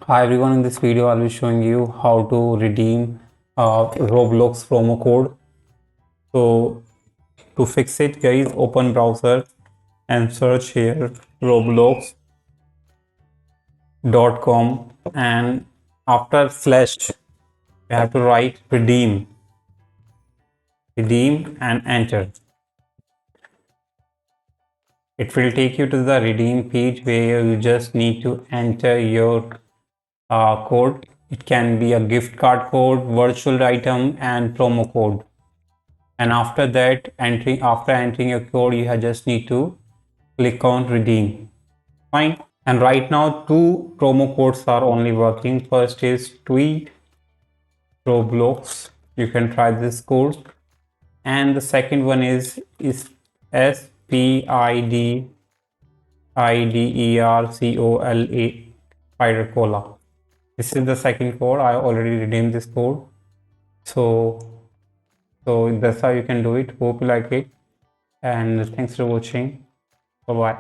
Hi everyone, in this video I'll be showing you how to redeem Roblox promo code. So to fix it, guys, open browser and search here roblox.com, and after slash you have to write redeem and enter. It will take you to the redeem page where you just need to enter your code. It can be a gift card code, virtual item, and promo code. And after that, after entering your code, you just need to click on redeem. Fine. And right now, two promo codes are only working. First is tweet Roblox. You can try this code. And the second one is SPIDERCOLA, Spider Cola. This is the second code. I already redeemed this code. So that's how you can do it. Hope you like it. And thanks for watching. Bye bye.